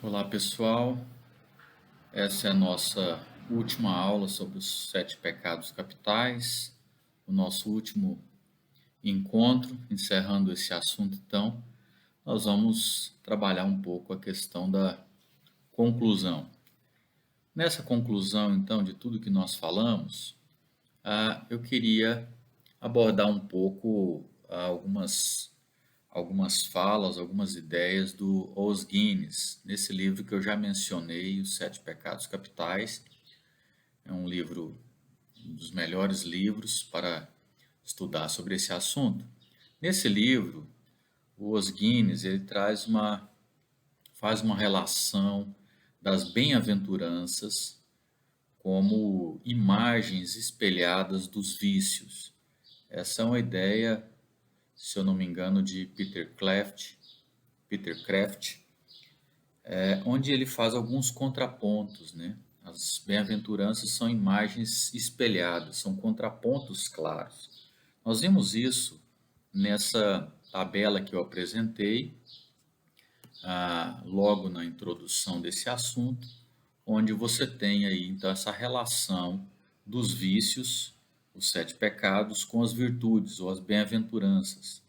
Olá pessoal, essa é a nossa última aula sobre os sete pecados capitais, o nosso último encontro. Encerrando esse assunto, então, nós vamos trabalhar um pouco a questão da conclusão. Nessa conclusão, então, de tudo que nós falamos, eu queria abordar um pouco algumas falas, algumas ideias do Os Guinness, nesse livro que eu já mencionei, Os Sete Pecados Capitais. É um livro, um dos melhores livros para estudar sobre esse assunto. Nesse livro, o Os Guinness ele faz uma relação das bem-aventuranças como imagens espelhadas dos vícios. Essa é uma ideia, se eu não me engano, de Peter Kraft, onde ele faz alguns contrapontos, né? As bem-aventuranças são imagens espelhadas, são contrapontos claros. Nós vimos isso nessa tabela que eu apresentei, logo na introdução desse assunto, onde você tem aí então essa relação dos vícios, os sete pecados, com as virtudes ou as bem-aventuranças.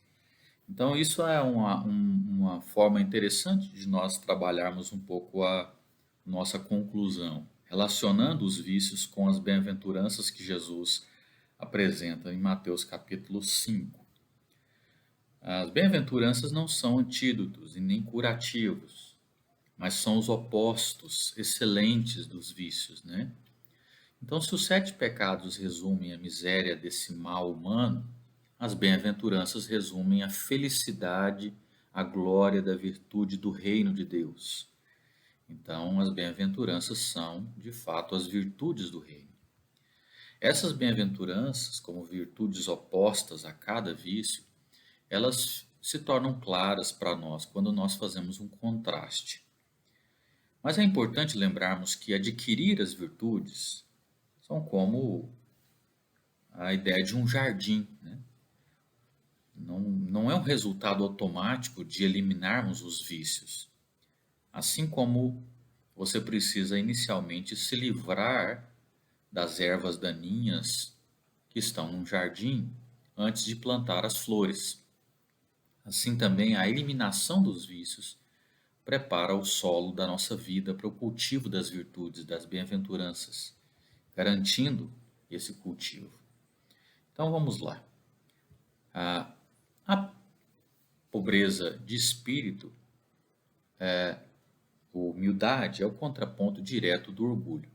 Então, isso é uma forma interessante de nós trabalharmos um pouco a nossa conclusão, relacionando os vícios com as bem-aventuranças que Jesus apresenta em Mateus capítulo 5. As bem-aventuranças não são antídotos e nem curativos, mas são os opostos excelentes dos vícios, né? Então, se os sete pecados resumem a miséria desse mal humano, as bem-aventuranças resumem a felicidade, a glória da virtude do reino de Deus. Então, as bem-aventuranças são, de fato, as virtudes do reino. Essas bem-aventuranças, como virtudes opostas a cada vício, elas se tornam claras para nós quando nós fazemos um contraste. Mas é importante lembrarmos que adquirir as virtudes são como a ideia de um jardim, né? Não é um resultado automático de eliminarmos os vícios. Assim como você precisa inicialmente se livrar das ervas daninhas que estão num jardim antes de plantar as flores. Assim também a eliminação dos vícios prepara o solo da nossa vida para o cultivo das virtudes, das bem-aventuranças, garantindo esse cultivo. Então vamos lá. A pobreza de espírito, humildade, é o contraponto direto do orgulho.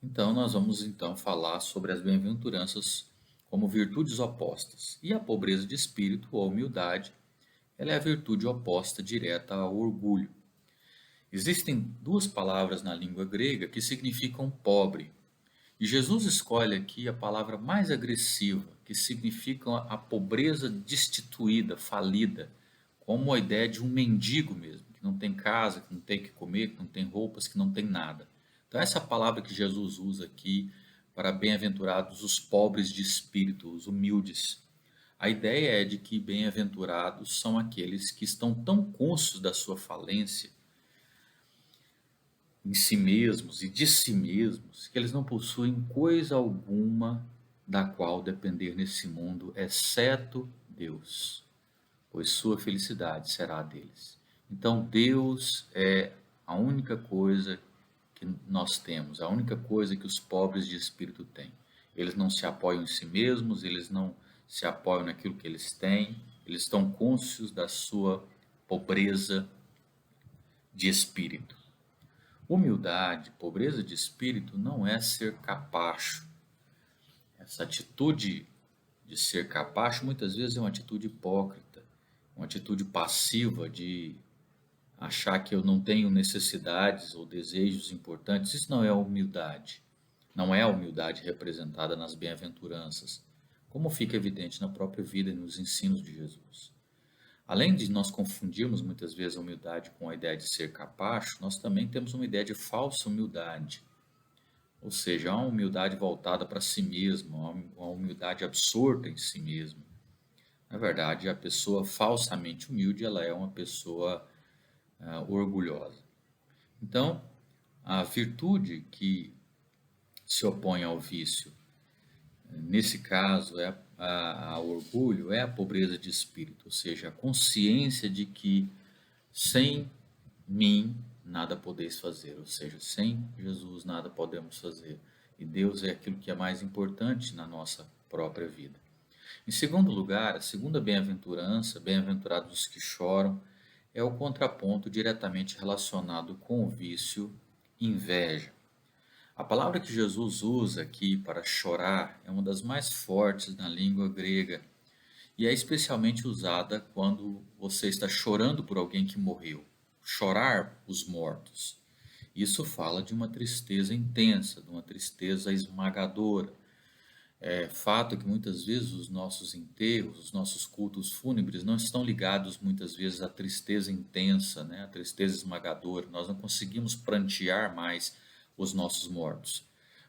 Então nós vamos então falar sobre as bem-aventuranças como virtudes opostas. E a pobreza de espírito, ou a humildade, ela é a virtude oposta direta ao orgulho. Existem duas palavras na língua grega que significam pobre. E Jesus escolhe aqui a palavra mais agressiva, que significa a pobreza destituída, falida, como a ideia de um mendigo mesmo, que não tem casa, que não tem o que comer, que não tem roupas, que não tem nada. Então essa palavra que Jesus usa aqui para bem-aventurados os pobres de espírito, os humildes. A ideia é de que bem-aventurados são aqueles que estão tão conscientes da sua falência em si mesmos e de si mesmos, que eles não possuem coisa alguma da qual depender nesse mundo, exceto Deus, pois sua felicidade será deles. Então, Deus é a única coisa que nós temos, a única coisa que os pobres de espírito têm. Eles não se apoiam em si mesmos, eles não se apoiam naquilo que eles têm, eles estão conscientes da sua pobreza de espírito. Humildade, pobreza de espírito não é ser capacho. Essa atitude de ser capacho muitas vezes é uma atitude hipócrita, uma atitude passiva de achar que eu não tenho necessidades ou desejos importantes. Isso não é humildade. Não é a humildade representada nas bem-aventuranças, como fica evidente na própria vida e nos ensinos de Jesus. Além de nós confundirmos muitas vezes a humildade com a ideia de ser capacho, nós também temos uma ideia de falsa humildade. Ou seja, uma humildade voltada para si mesmo, uma humildade absorta em si mesmo. Na verdade, a pessoa falsamente humilde, ela é uma pessoa orgulhosa. Então, a virtude que se opõe ao vício, nesse caso, ao orgulho, é a pobreza de espírito, ou seja, a consciência de que sem mim nada podeis fazer, ou seja, sem Jesus nada podemos fazer. E Deus é aquilo que é mais importante na nossa própria vida. Em segundo lugar, a segunda bem-aventurança, bem-aventurados os que choram, é o contraponto diretamente relacionado com o vício, inveja. A palavra que Jesus usa aqui para chorar é uma das mais fortes na língua grega e é especialmente usada quando você está chorando por alguém que morreu. Chorar os mortos. Isso fala de uma tristeza intensa, de uma tristeza esmagadora. É fato que muitas vezes os nossos enterros, os nossos cultos fúnebres não estão ligados muitas vezes à tristeza intensa, né? À tristeza esmagadora. Nós não conseguimos prantear mais os nossos mortos.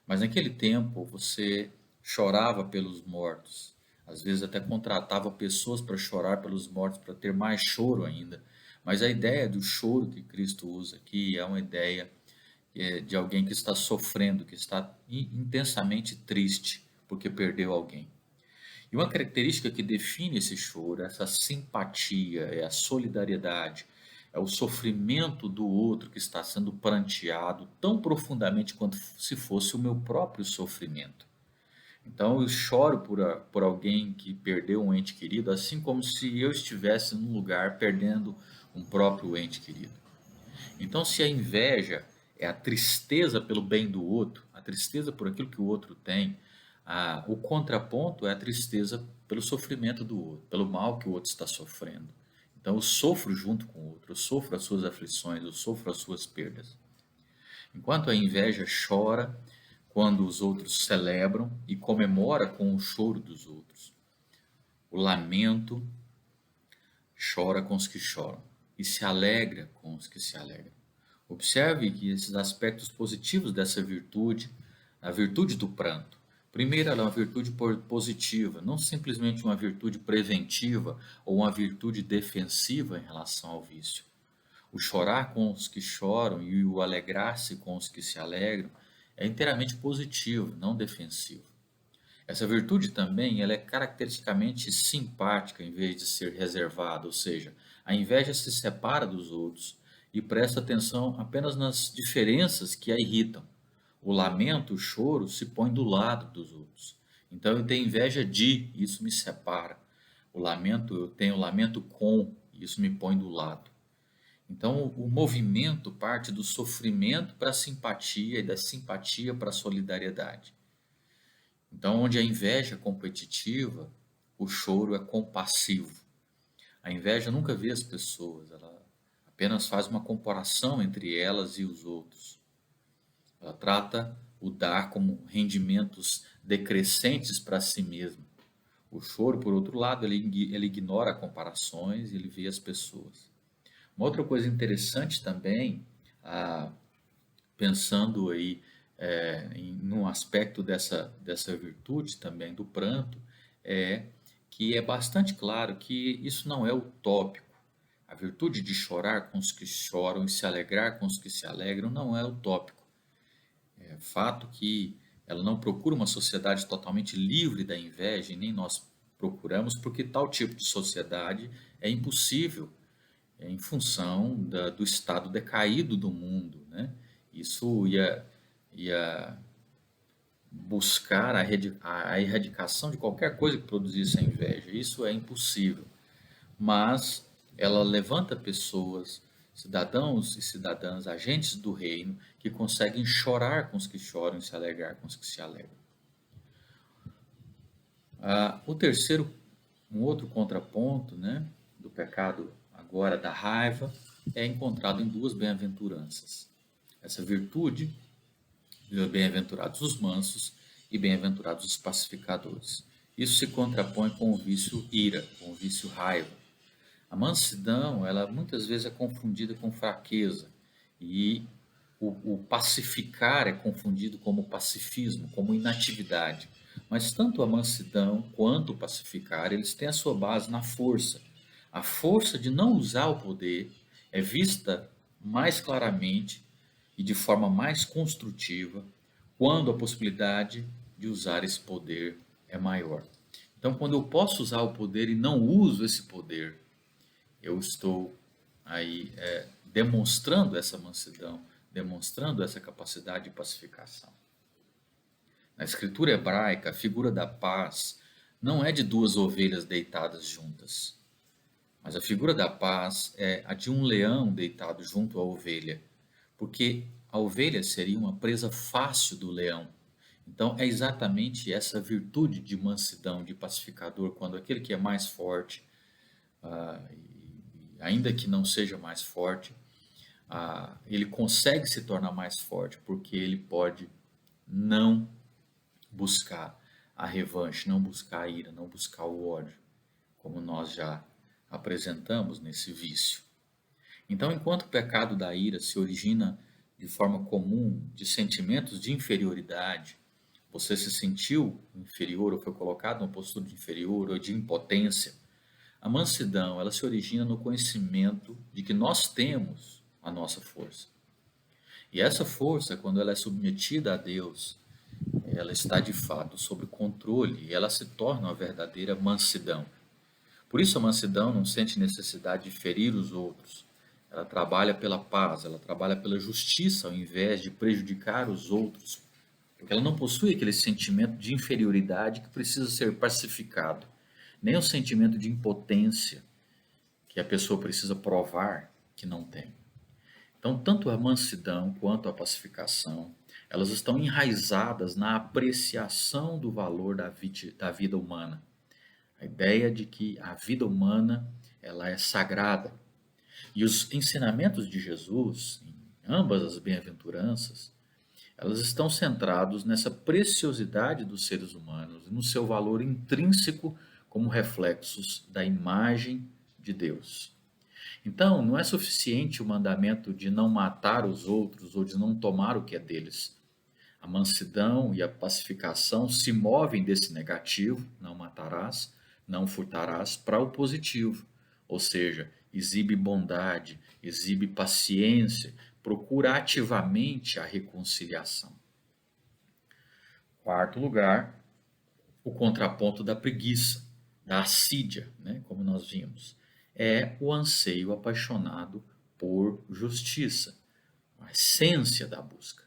Mas naquele tempo você chorava pelos mortos. Às vezes até contratava pessoas para chorar pelos mortos, para ter mais choro ainda. Mas a ideia do choro que Cristo usa aqui é uma ideia de alguém que está sofrendo, que está intensamente triste porque perdeu alguém. E uma característica que define esse choro, essa simpatia, é a solidariedade, é o sofrimento do outro que está sendo pranteado tão profundamente quanto se fosse o meu próprio sofrimento. Então eu choro por alguém que perdeu um ente querido, assim como se eu estivesse num lugar perdendo um próprio ente querido. Então, se a inveja é a tristeza pelo bem do outro, a tristeza por aquilo que o outro tem, o contraponto é a tristeza pelo sofrimento do outro, pelo mal que o outro está sofrendo. Então, eu sofro junto com o outro, eu sofro as suas aflições, eu sofro as suas perdas. Enquanto a inveja chora quando os outros celebram e comemora com o choro dos outros. O lamento chora com os que choram e se alegra com os que se alegram. Observe que esses aspectos positivos dessa virtude, a virtude do pranto. Primeiro, ela é uma virtude positiva, não simplesmente uma virtude preventiva ou uma virtude defensiva em relação ao vício. O chorar com os que choram e o alegrar-se com os que se alegram é inteiramente positivo, não defensivo. Essa virtude também ela é caracteristicamente simpática em vez de ser reservada, ou seja, a inveja se separa dos outros e presta atenção apenas nas diferenças que a irritam. O lamento, o choro, se põe do lado dos outros. Então eu tenho inveja de, isso me separa. O lamento, eu tenho lamento com, isso me põe do lado. Então o movimento parte do sofrimento para a simpatia e da simpatia para a solidariedade. Então, onde a inveja é competitiva, o choro é compassivo. A inveja nunca vê as pessoas, ela apenas faz uma comparação entre elas e os outros. Ela trata o dar como rendimentos decrescentes para si mesmo. O choro, por outro lado, ele ignora comparações, ele vê as pessoas. Uma outra coisa interessante também, ah, pensando aí num aspecto dessa virtude também do pranto, é que é bastante claro que isso não é utópico. A virtude de chorar com os que choram e se alegrar com os que se alegram não é utópico. É fato que ela não procura uma sociedade totalmente livre da inveja, e nem nós procuramos, porque tal tipo de sociedade é impossível em função do estado decaído do mundo, né? Isso ia buscar a erradicação de qualquer coisa que produzisse a inveja. Isso é impossível. Mas ela levanta pessoas, cidadãos e cidadãs, agentes do reino, que conseguem chorar com os que choram e se alegrar com os que se alegram. O terceiro, um outro contraponto, né, do pecado agora da raiva, é encontrado em duas bem-aventuranças. Essa virtude, bem-aventurados os mansos e bem-aventurados os pacificadores. Isso se contrapõe com o vício ira, com o vício raiva. A mansidão, ela muitas vezes é confundida com fraqueza e o pacificar é confundido como pacifismo, como inatividade. Mas tanto a mansidão quanto o pacificar, eles têm a sua base na força. A força de não usar o poder é vista mais claramente e de forma mais construtiva quando a possibilidade de usar esse poder é maior. Então, quando eu posso usar o poder e não uso esse poder, eu estou aí demonstrando essa mansidão, demonstrando essa capacidade de pacificação. Na escritura hebraica, a figura da paz não é de duas ovelhas deitadas juntas, mas a figura da paz é a de um leão deitado junto à ovelha, porque a ovelha seria uma presa fácil do leão. Então, é exatamente essa virtude de mansidão, de pacificador, quando aquele que é mais forte, ainda que não seja mais forte, ele consegue se tornar mais forte, porque ele pode não buscar a revanche, não buscar a ira, não buscar o ódio, como nós já apresentamos nesse vício. Então, enquanto o pecado da ira se origina de forma comum de sentimentos de inferioridade, você se sentiu inferior ou foi colocado numa postura de inferior ou de impotência, a mansidão, ela se origina no conhecimento de que nós temos a nossa força. E essa força, quando ela é submetida a Deus, ela está de fato sob controle e ela se torna uma verdadeira mansidão. Por isso a mansidão não sente necessidade de ferir os outros. Ela trabalha pela paz, ela trabalha pela justiça ao invés de prejudicar os outros. Porque ela não possui aquele sentimento de inferioridade que precisa ser pacificado, nem o sentimento de impotência que a pessoa precisa provar que não tem. Então, tanto a mansidão quanto a pacificação, elas estão enraizadas na apreciação do valor da vida humana. A ideia de que a vida humana ela é sagrada. E os ensinamentos de Jesus, em ambas as bem-aventuranças, elas estão centrados nessa preciosidade dos seres humanos e no seu valor intrínseco como reflexos da imagem de Deus. Então, não é suficiente o mandamento de não matar os outros ou de não tomar o que é deles. A mansidão e a pacificação se movem desse negativo, não matarás, não furtarás, para o positivo, ou seja, exibe bondade, exibe paciência, procura ativamente a reconciliação. Quarto lugar, o contraponto da preguiça, da assídia, né, como nós vimos, é o anseio apaixonado por justiça, a essência da busca.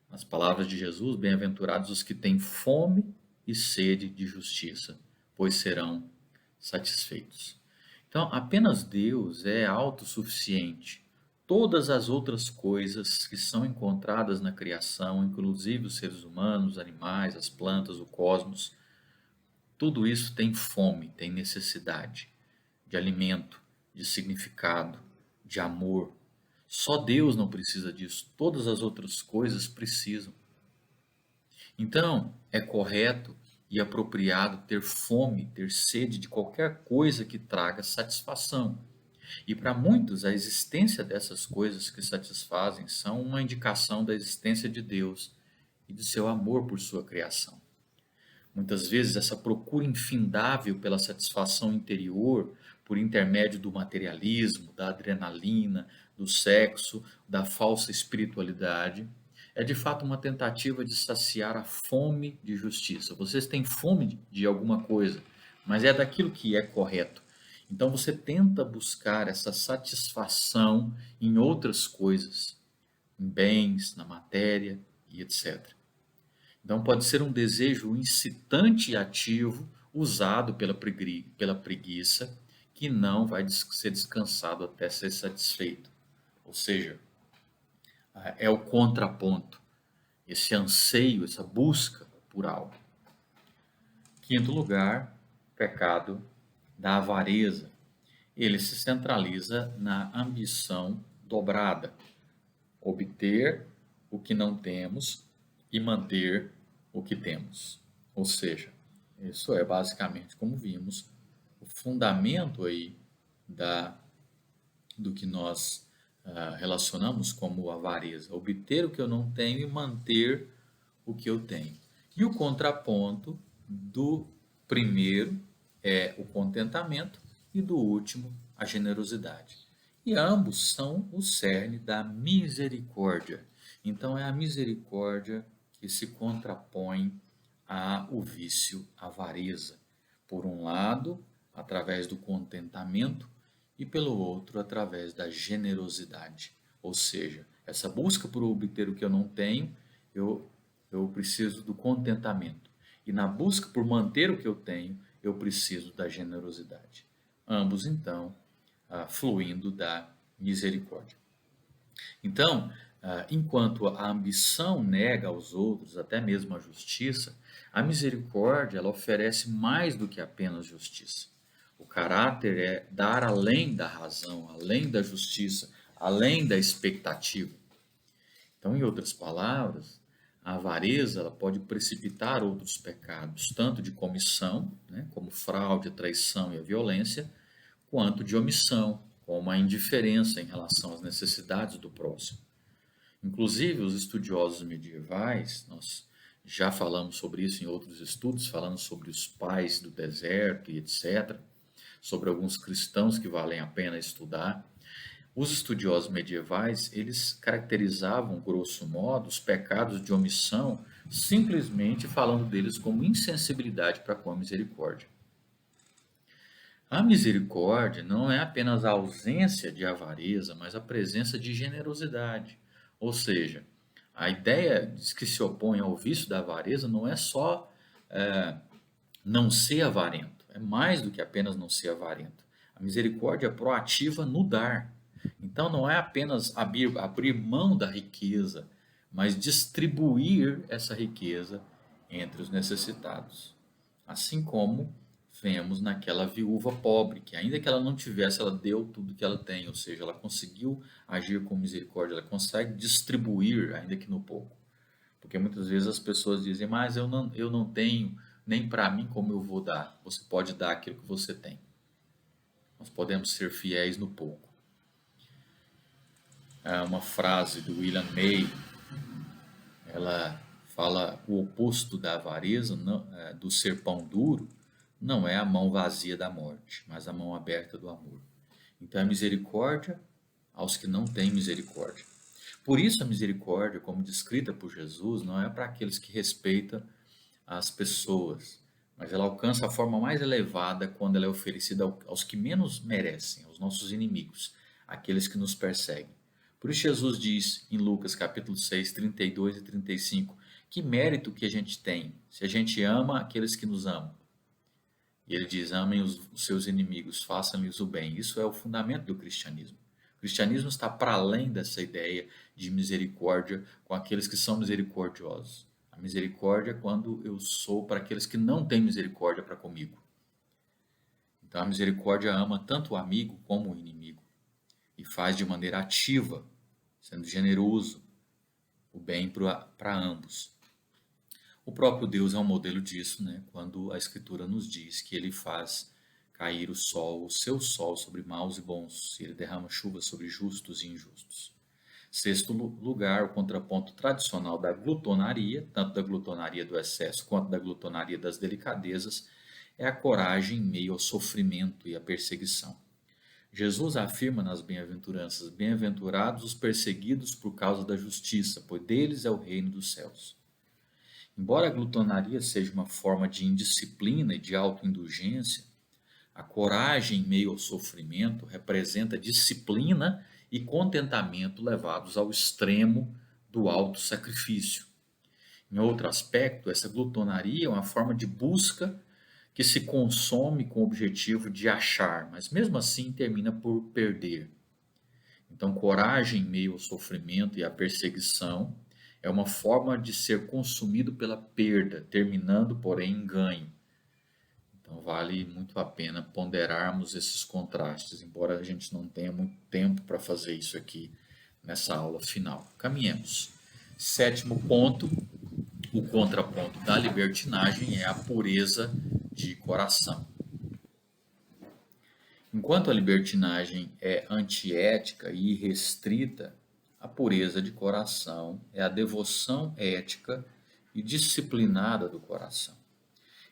Nas palavras de Jesus, bem-aventurados os que têm fome e sede de justiça, pois serão satisfeitos. Então, apenas Deus é autossuficiente. Todas as outras coisas que são encontradas na criação, inclusive os seres humanos, os animais, as plantas, o cosmos, tudo isso tem fome, tem necessidade de alimento, de significado, de amor. Só Deus não precisa disso, todas as outras coisas precisam. Então, é correto e apropriado ter fome, ter sede de qualquer coisa que traga satisfação. E para muitos, a existência dessas coisas que satisfazem são uma indicação da existência de Deus e de seu amor por sua criação. Muitas vezes, essa procura infindável pela satisfação interior, por intermédio do materialismo, da adrenalina, do sexo, da falsa espiritualidade, é de fato uma tentativa de saciar a fome de justiça. Vocês têm fome de alguma coisa, mas é daquilo que é correto. Então você tenta buscar essa satisfação em outras coisas, em bens, na matéria e etc. Então, pode ser um desejo incitante e ativo, usado pela preguiça, que não vai ser descansado até ser satisfeito. Ou seja, é o contraponto, esse anseio, essa busca por algo. Quinto lugar, pecado da avareza. Ele se centraliza na ambição dobrada, obter o que não temos e manter o que temos. Ou seja, isso é basicamente, como vimos, o fundamento aí do que nós relacionamos como avareza. Obter o que eu não tenho e manter o que eu tenho. E o contraponto do primeiro é o contentamento e do último, a generosidade. E ambos são o cerne da misericórdia. Então é a misericórdia que se contrapõe ao vício, à avareza. Por um lado, através do contentamento, e pelo outro, através da generosidade. Ou seja, essa busca por obter o que eu não tenho, eu, eu preciso do contentamento. E na busca por manter o que eu tenho, eu preciso da generosidade. Ambos, então, fluindo da misericórdia. Então, enquanto a ambição nega aos outros, até mesmo a justiça, a misericórdia ela oferece mais do que apenas justiça. O caráter é dar além da razão, além da justiça, além da expectativa. Então, em outras palavras, a avareza ela pode precipitar outros pecados, tanto de comissão, né, como fraude, a traição e a violência, quanto de omissão, como a indiferença em relação às necessidades do próximo. Inclusive, os estudiosos medievais, nós já falamos sobre isso em outros estudos, falando sobre os pais do deserto e etc., sobre alguns cristãos que valem a pena estudar. Os estudiosos medievais, eles caracterizavam, grosso modo, os pecados de omissão, simplesmente falando deles como insensibilidade para com a misericórdia. A misericórdia não é apenas a ausência de avareza, mas a presença de generosidade. Ou seja, a ideia que se opõe ao vício da avareza não é só não ser avarento, é mais do que apenas não ser avarento. A misericórdia é proativa no dar. Então não é apenas abrir mão da riqueza, mas distribuir essa riqueza entre os necessitados. Assim como vemos naquela viúva pobre, que ainda que ela não tivesse, ela deu tudo que ela tem, ou seja, ela conseguiu agir com misericórdia, ela consegue distribuir, ainda que no pouco. Porque muitas vezes as pessoas dizem, mas eu não tenho nem para mim como eu vou dar. Você pode dar aquilo que você tem. Nós podemos ser fiéis no pouco. É uma frase do William May, ela fala o oposto da avareza, do ser pão duro, não é a mão vazia da morte, mas a mão aberta do amor. Então é misericórdia aos que não têm misericórdia. Por isso a misericórdia, como descrita por Jesus, não é para aqueles que respeitam as pessoas, mas ela alcança a forma mais elevada quando ela é oferecida aos que menos merecem, aos nossos inimigos, aqueles que nos perseguem. Por isso Jesus diz em Lucas capítulo 6, 32 e 35, que mérito que a gente tem se a gente ama aqueles que nos amam. E ele diz, amem os seus inimigos, façam-lhes o bem. Isso é o fundamento do cristianismo. O cristianismo está para além dessa ideia de misericórdia com aqueles que são misericordiosos. A misericórdia é quando eu sou para aqueles que não têm misericórdia para comigo. Então a misericórdia ama tanto o amigo como o inimigo e faz de maneira ativa, sendo generoso, o bem para ambos. O próprio Deus é um modelo disso, né? Quando a Escritura nos diz que ele faz cair o sol, o seu sol sobre maus e bons, e ele derrama chuva sobre justos e injustos. Sexto lugar, o contraponto tradicional da glutonaria, tanto da glutonaria do excesso quanto da glutonaria das delicadezas, é a coragem em meio ao sofrimento e à perseguição. Jesus afirma nas bem-aventuranças: bem-aventurados os perseguidos por causa da justiça, pois deles é o reino dos céus. Embora a glutonaria seja uma forma de indisciplina e de autoindulgência, a coragem em meio ao sofrimento representa disciplina e contentamento levados ao extremo do auto-sacrifício. Em outro aspecto, essa glutonaria é uma forma de busca que se consome com o objetivo de achar, mas mesmo assim termina por perder. Então, coragem em meio ao sofrimento e à perseguição é uma forma de ser consumido pela perda, terminando, porém, em ganho. Então, vale muito a pena ponderarmos esses contrastes, embora a gente não tenha muito tempo para fazer isso aqui nessa aula final. Caminhemos. Sétimo ponto, o contraponto da libertinagem é a pureza de coração. Enquanto a libertinagem é antiética e irrestrita, a pureza de coração é a devoção ética e disciplinada do coração.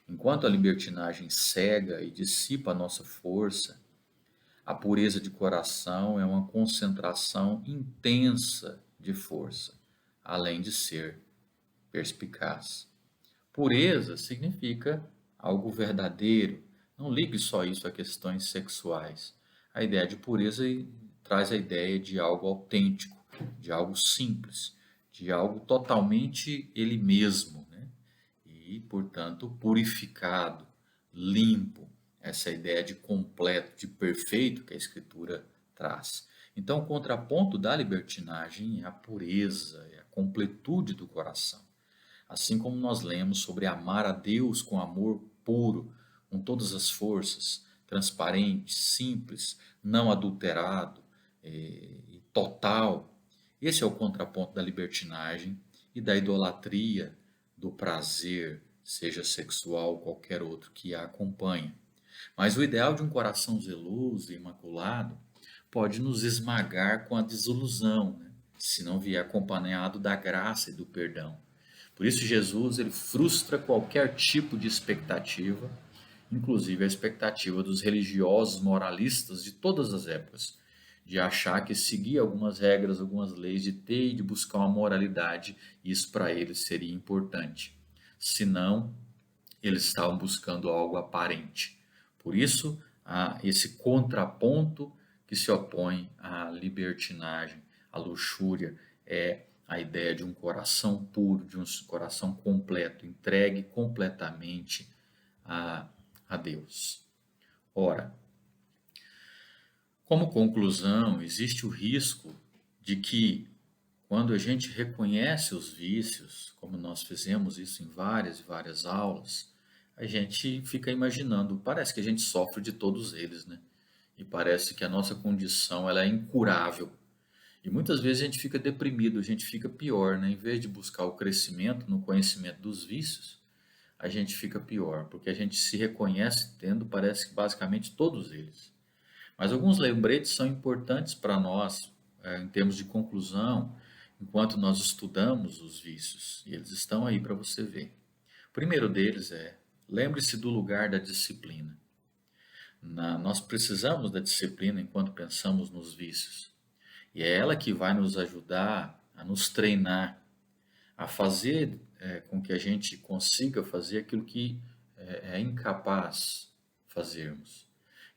Enquanto a libertinagem cega e dissipa a nossa força, A pureza de coração é uma concentração intensa de força, além de ser perspicaz. Pureza significa algo verdadeiro. Não ligue só isso a questões sexuais. A ideia de pureza traz a ideia de algo autêntico, de algo simples, de algo totalmente ele mesmo, né? E, portanto, purificado, limpo. Essa ideia de completo, de perfeito que a Escritura traz. Então, o contraponto da libertinagem é a pureza, é a completude do coração. Assim como nós lemos sobre amar a Deus com amor puro, com todas as forças, transparente, simples, não adulterado e total. Esse é o contraponto da libertinagem e da idolatria, do prazer, seja sexual ou qualquer outro que a acompanha. Mas o ideal de um coração zeloso e imaculado pode nos esmagar com a desilusão, né? Se não vier acompanhado da graça e do perdão. Por isso Jesus ele frustra qualquer tipo de expectativa, inclusive a expectativa dos religiosos moralistas de todas as épocas, de achar que seguir algumas regras, algumas leis, de ter e de buscar uma moralidade, isso para eles seria importante. Senão, eles estavam buscando algo aparente. Por isso, há esse contraponto que se opõe à libertinagem, à luxúria, é a ideia de um coração puro, de um coração completo, entregue completamente a Deus. Ora, como conclusão, existe o risco de que, quando a gente reconhece os vícios, como nós fizemos isso em várias e várias aulas, a gente fica imaginando, parece que a gente sofre de todos eles, né? E parece que a nossa condição ela é incurável. E muitas vezes a gente fica deprimido, a gente fica pior, né? Em vez de buscar o crescimento no conhecimento dos vícios, a gente fica pior, porque a gente se reconhece tendo, parece que basicamente todos eles. Mas alguns lembretes são importantes para nós, em termos de conclusão, enquanto nós estudamos os vícios, e eles estão aí para você ver. O primeiro deles é: lembre-se do lugar da disciplina. Nós precisamos da disciplina enquanto pensamos nos vícios, e é ela que vai nos ajudar a nos treinar, a fazer com que a gente consiga fazer aquilo que é incapaz fazermos.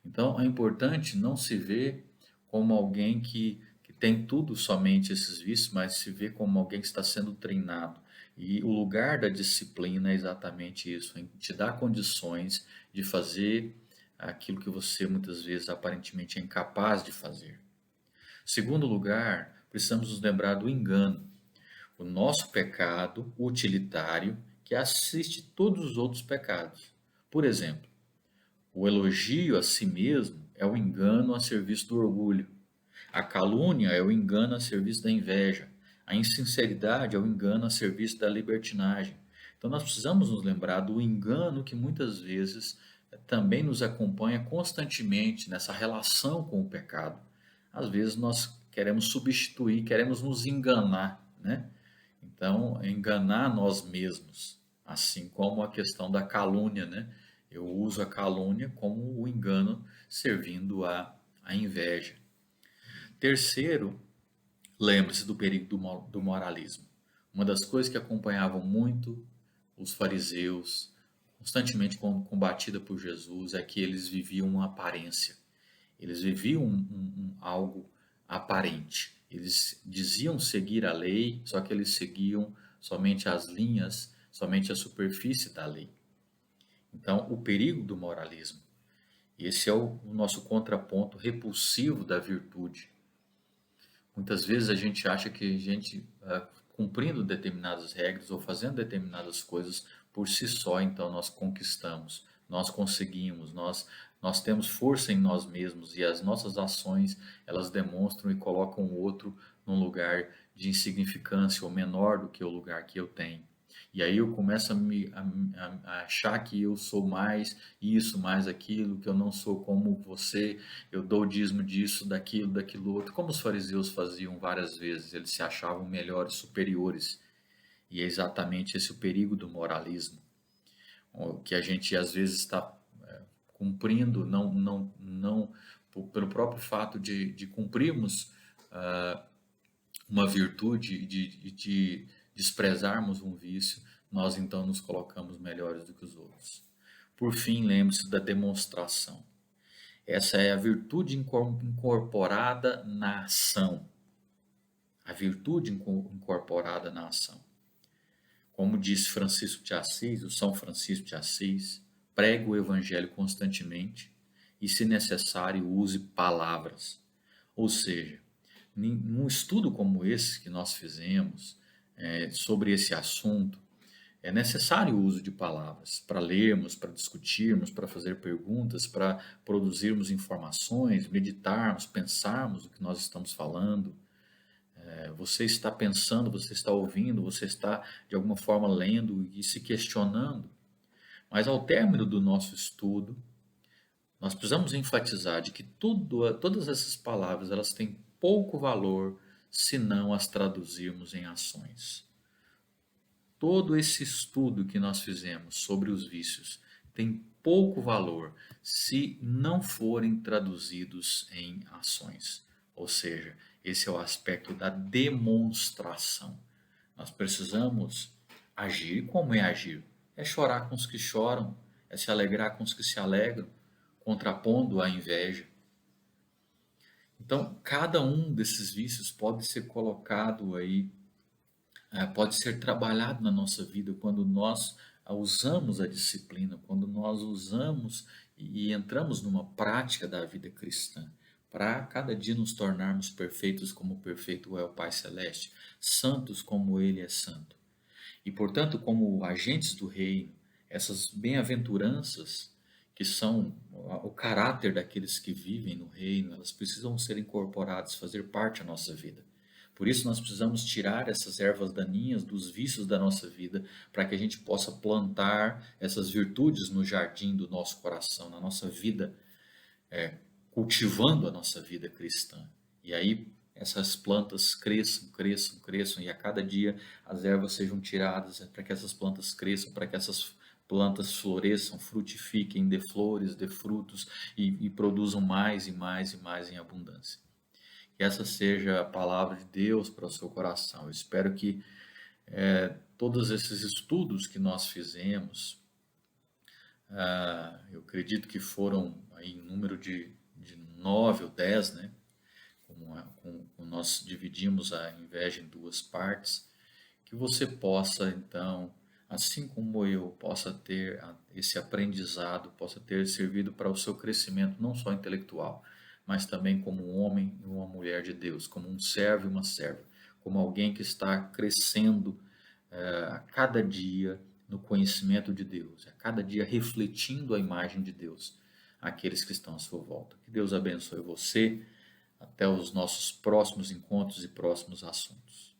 Então, é importante não se ver como alguém que tem tudo somente esses vícios, mas se ver como alguém que está sendo treinado. E o lugar da disciplina é exatamente isso, em te dar condições de fazer aquilo que você muitas vezes aparentemente é incapaz de fazer. Segundo lugar, precisamos nos lembrar do engano, o nosso pecado utilitário que assiste todos os outros pecados. Por exemplo, o elogio a si mesmo é o engano a serviço do orgulho. A calúnia é o engano a serviço da inveja. A insinceridade é o engano a serviço da libertinagem. Então nós precisamos nos lembrar do engano que muitas vezes também nos acompanha constantemente nessa relação com o pecado. Às vezes nós queremos substituir, queremos nos enganar, né? Então, enganar nós mesmos, assim como a questão da calúnia, né? Eu uso a calúnia como o engano servindo à inveja. Terceiro, lembre-se do perigo do moralismo. Uma das coisas que acompanhavam muito os fariseus, constantemente combatida por Jesus, é que eles viviam uma aparência. Eles viviam algo aparente. Eles diziam seguir a lei, só que eles seguiam somente as linhas, somente a superfície da lei. Então, o perigo do moralismo. Esse é o nosso contraponto repulsivo da virtude. Muitas vezes a gente acha que a gente, cumprindo determinadas regras ou fazendo determinadas coisas por si só, então nós conquistamos, nós conseguimos, nós temos força em nós mesmos e as nossas ações, elas demonstram e colocam o outro num lugar de insignificância ou menor do que o lugar que eu tenho. E aí eu começo a achar que eu sou mais isso, mais aquilo, que eu não sou como você, eu dou o dízimo disso, daquilo, daquilo outro, como os fariseus faziam várias vezes, eles se achavam melhores, superiores. E é exatamente esse o perigo do moralismo, que a gente às vezes está cumprindo, não pelo próprio fato de cumprirmos uma virtude e de desprezarmos um vício, nós então nos colocamos melhores do que os outros. Por fim, lembre-se da demonstração. Essa é a virtude incorporada na ação. A virtude incorporada na ação. Como disse Francisco de Assis, o São Francisco de Assis, pregue o evangelho constantemente e, se necessário, use palavras. Ou seja, num estudo como esse que nós fizemos sobre esse assunto, é necessário o uso de palavras para lermos, para discutirmos, para fazer perguntas, para produzirmos informações, meditarmos, pensarmos o que nós estamos falando. Você está pensando, você está ouvindo, você está de alguma forma lendo e se questionando. Mas ao término do nosso estudo, nós precisamos enfatizar de que todas essas palavras elas têm pouco valor se não as traduzirmos em ações. Todo esse estudo que nós fizemos sobre os vícios tem pouco valor se não forem traduzidos em ações. Ou seja, esse é o aspecto da demonstração. Nós precisamos agir. Como é agir? É chorar com os que choram, é se alegrar com os que se alegram, contrapondo a inveja. Então, cada um desses vícios pode ser colocado aí, pode ser trabalhado na nossa vida quando nós usamos a disciplina, quando nós usamos e entramos numa prática da vida cristã, para cada dia nos tornarmos perfeitos como perfeito é o Pai Celeste, santos como Ele é santo. E, portanto, como agentes do reino, essas bem-aventuranças, que são o caráter daqueles que vivem no reino, elas precisam ser incorporadas, fazer parte da nossa vida. Por isso, nós precisamos tirar essas ervas daninhas dos vícios da nossa vida, para que a gente possa plantar essas virtudes no jardim do nosso coração, na nossa vida, cultivando a nossa vida cristã. E aí, essas plantas cresçam, cresçam, cresçam, e a cada dia as ervas sejam tiradas para que essas plantas cresçam, para que essas plantas floresçam, frutifiquem, dê flores, dê frutos e produzam mais e mais e mais em abundância. Que essa seja a palavra de Deus para o seu coração. Eu espero que todos esses estudos que nós fizemos, eu acredito que foram aí em número de 9 ou 10, né? Como nós dividimos a inveja em duas partes, que você possa, então, assim como eu, possa ter esse aprendizado, possa ter servido para o seu crescimento, não só intelectual, mas também como um homem e uma mulher de Deus, como um servo e uma serva, como alguém que está crescendo a cada dia no conhecimento de Deus, a cada dia refletindo a imagem de Deus àqueles que estão à sua volta. Que Deus abençoe você. Até os nossos próximos encontros e próximos assuntos.